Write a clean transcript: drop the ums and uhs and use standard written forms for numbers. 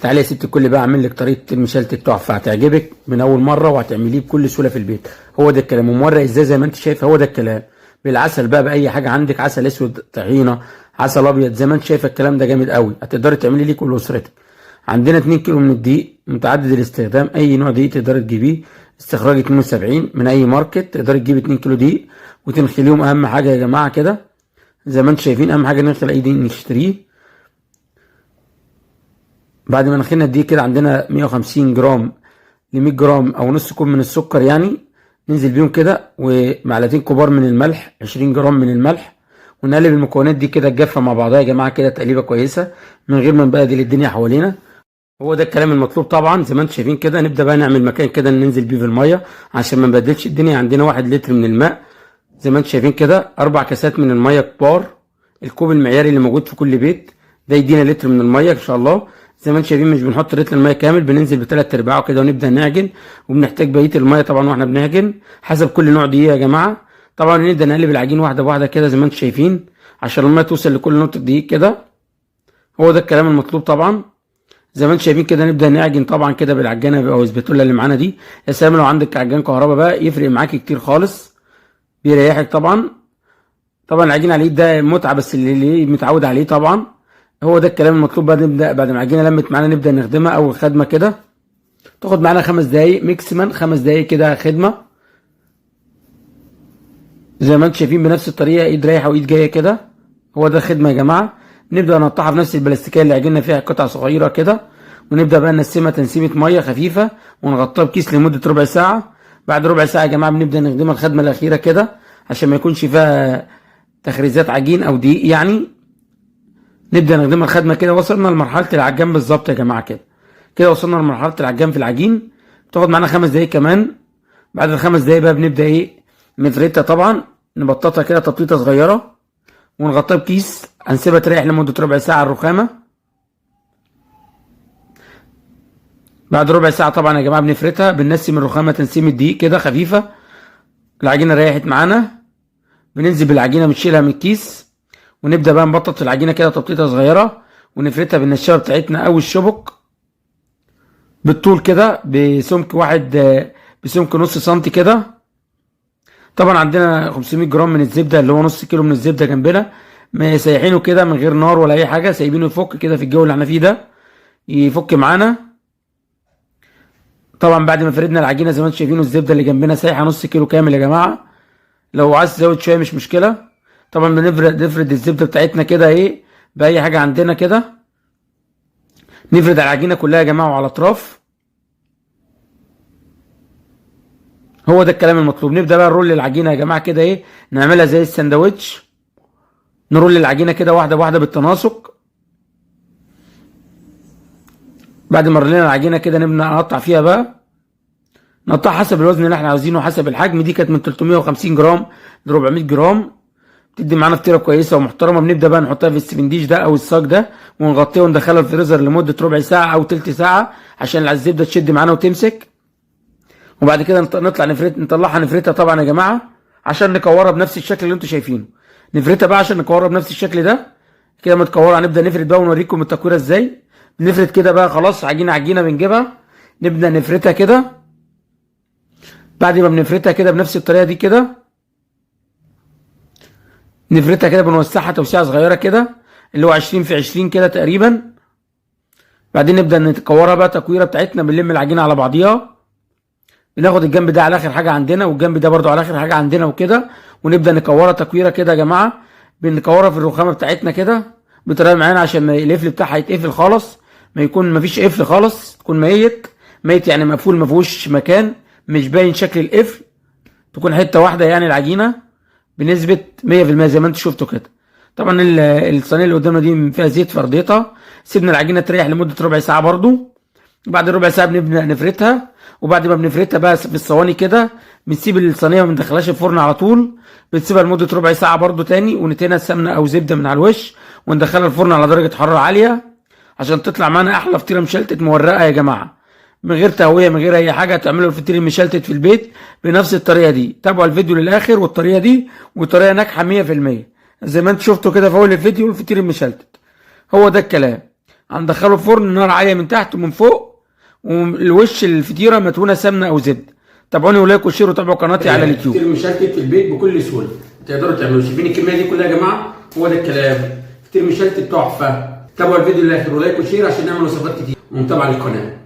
تعالي يا ست الكل بقى اعمل لك طريقه المشلتت تحفه هتعجبك من اول مره وهتعمليه بكل سهوله في البيت. هو ده الكلام، ومورق ازاي زي ما انت شايف، هو ده الكلام. بالعسل بقى، باي حاجه عندك، عسل اسود، طحينه، عسل ابيض، زي ما انت شايف الكلام ده جامد قوي. هتقدري تعملي ليك ولاسرتك. عندنا 2 كيلو من الدقيق متعدد الاستخدام، اي نوع دقيق تقدري تجيبيه، استخراج 72 من اي ماركت. تقدري تجيبي 2 كيلو دقيق وتنخليهم. اهم حاجه يا جماعه كده زي ما انتم شايفين، اهم حاجه ننخل اي دقيق نشتريه. بعد ما نخلنا الدقيق كده عندنا 150 جرام ل 100 جرام او نص كوب من السكر يعني، ننزل بيهم كده، ومعلقتين كبار من الملح، 20 جرام من الملح، ونقلب المكونات دي كده تجفى مع بعضها يا جماعه كده تقليبه كويسه من غير ما نبهدل الدنيا حوالينا. هو ده الكلام المطلوب طبعا زي ما انتم شايفين كده. نبدا بقى نعمل مكان كده ننزل بيه في الميه عشان ما نبهدلش الدنيا. عندنا 1 لتر من الماء زي ما انتم شايفين كده، 4 كاسات من الميه كبار، الكوب المعياري اللي موجود في كل بيت ده يدينا لتر من الميه ان شاء الله. زي ما انتم شايفين مش بنحط لتر الميه كامل، بننزل بثلاث ارباعه كده ونبدا نعجن، وبنحتاج بقيه الميه طبعا واحنا بنعجن حسب كل نوع دقيق يا جماعه. طبعا نبدا نقلب العجين واحده بواحده كده زي ما انتم شايفين عشان الميه توصل لكل نقطه دقيق كده. هو ده الكلام المطلوب طبعا زي ما انتم شايفين كده. نبدا نعجن طبعا كده بالعجانه او السباتولا اللي معانا دي. يا سلام لو عندك عجان كهرباء بقى يفرق معاكي كتير خالص، بيريحك طبعا. طبعا العجين على الايد ده متعه، بس اللي متعود عليه طبعا. هو ده الكلام المطلوب بقى. نبدا بعد ما العجينه لمت معانا نبدا نخدمها اول خدمه كده، تاخد معانا 5 دقايق ماكسيمم، 5 دقايق كده خدمه زي ما انتم شايفين بنفس الطريقه، ايد رايحه وايد جايه كده. هو ده الخدمه يا جماعه. نبدا نقطعها في نفس البلاستيكيه اللي عجننا فيها قطع صغيره كده، ونبدا بقى نقسمها تنسيمه ميه خفيفه ونغطيها بكيس لمده ربع ساعه. بعد ربع ساعه يا جماعه بنبدا نخدمها الخدمه الاخيره كده عشان ما يكونش فيها تخريزات عجين او دقيق يعني. نبدا نخدمها الخدمه كده. وصلنا لمرحله العجان بالظبط يا جماعه كده. كده وصلنا لمرحله العجان في العجين، تاخد معانا 5 دقايق كمان. بعد ال5 دقايق بقى بنبدا نفردها طبعا، نبططها كده تبطيطه صغيره ونغطيها بكيس، هنسيبها تريح لمده ربع ساعه على الرخامه. بعد ربع ساعه طبعا يا جماعه بنفردها، بننسم الرخامه تنسيم الدقيق كده خفيفه. العجينه ريحت معانا، بننزل بالعجينه بنشيلها من الكيس، ونبدا بقى نبطط في العجينه كده تبطيطه صغيره، ونفردها بالنشابه بتاعتنا او الشبك بالطول كده بسمك بسمك نص سنتي كده. طبعا عندنا 500 جرام من الزبده اللي هو نص كيلو من الزبده جنبنا، سايحينه كده من غير نار ولا اي حاجه، سايبينه يفك كده في الجو اللي احنا فيه ده، يفك معانا. طبعا بعد ما فردنا العجينه زي ما انتم شايفين الزبده اللي جنبنا سايحه نص كيلو كامل يا جماعه. لو عايز تزود شويه مش مشكله. طبعا نفرد الزبده بتاعتنا كده باي حاجه عندنا كده، نفرد على العجينه كلها يا جماعه وعلى الاطراف. هو ده الكلام المطلوب. نبدا بقى نرول العجينه يا جماعه كده نعملها زي الساندوتش، نرول العجينه كده واحده بواحده بالتناسق. بعد ما رولنا العجينه كده نبدا نقطع فيها بقى، نقطعها حسب الوزن اللي احنا عاوزينه حسب الحجم. دي كانت من 350 جرام ل 400 جرام، بتدي معانا فطيره كويسه ومحترمه. بنبدا بقى نحطها في السفنديش ده او الصاج ده ونغطيه وندخلها الفريزر لمده ربع ساعه او تلت ساعه عشان الزبده تشد معانا وتمسك. وبعد كده نطلعها نفرتها طبعا يا جماعه عشان نكورها بنفس الشكل اللي انتم شايفينه. نفرتها بقى عشان نكورها بنفس الشكل ده كده متكوره. هنبدا نفرد بقى ونوريكم التكويره ازاي. بنفرد كده بقى خلاص، عجينه بنجيبها نبدا نفردها كده. بعد ما بنفردها كده بنفس الطريقه دي كده، نفردها كده بنوسعها توسيعه صغيره كده اللي هو 20 في 20 كده تقريبا. بعدين نبدا نكورها بقى تكويره بتاعتنا، بنلم العجينه على بعضيها، بناخد الجنب ده على اخر حاجه عندنا والجنب ده برده على اخر حاجه عندنا وكده، ونبدا نكورها تكويره كده يا جماعه. بنكورها في الرخامه بتاعتنا كده بطريقه معينه عشان القفل بتاعها يتقفل خالص، ما فيش قفل خالص، تكون ميت يعني مقفول ما فيهوش مكان، مش باين شكل القفل، تكون حته واحده يعني العجينه بنسبه 100% زي ما انتم شفتوا كده. طبعا الصينيه اللي قدامنا دي فيها زيت فرديتها، سيبنا العجينه تريح لمده ربع ساعه برده. بعد الربع ساعه بنبدا نفردها، وبعد ما بنفردها بقى في الصواني كده بنسيب الصينيه ما بندخلهاش الفرن على طول، بنسيبها لمده ربع ساعه برده تاني، وندهنها سمنه او زبده من على الوش وندخلها الفرن على درجه حراره عاليه عشان تطلع معانا احلى فطيره مشلتت مورقه يا جماعه، من غير تهويه من غير اي حاجه. تعملوا الفطير المشلتت في البيت بنفس الطريقه دي. تابعوا الفيديو للاخر، والطريقه دي وطريقه ناجحه 100% زي ما انتم شفتوا كده في اول الفيديو. الفطير المشلتت هو ده الكلام. هندخله الفرن نار عاليه من تحت ومن فوق، والوش الفطيره مدهونه سمنه او زبده. تابعوني ولايك وشير وتابعوا قناتي على اليوتيوب. فطير مشلتت في البيت بكل سهوله تقدروا تعملوا. شايفين الكميه دي كلها يا جماعه؟ هو ده الكلام. فطير مشلتت تحفه. تابعوا الفيديو للاخر ولايك وشير عشان نعمل وصفات كتير، ومتابعه للقناه.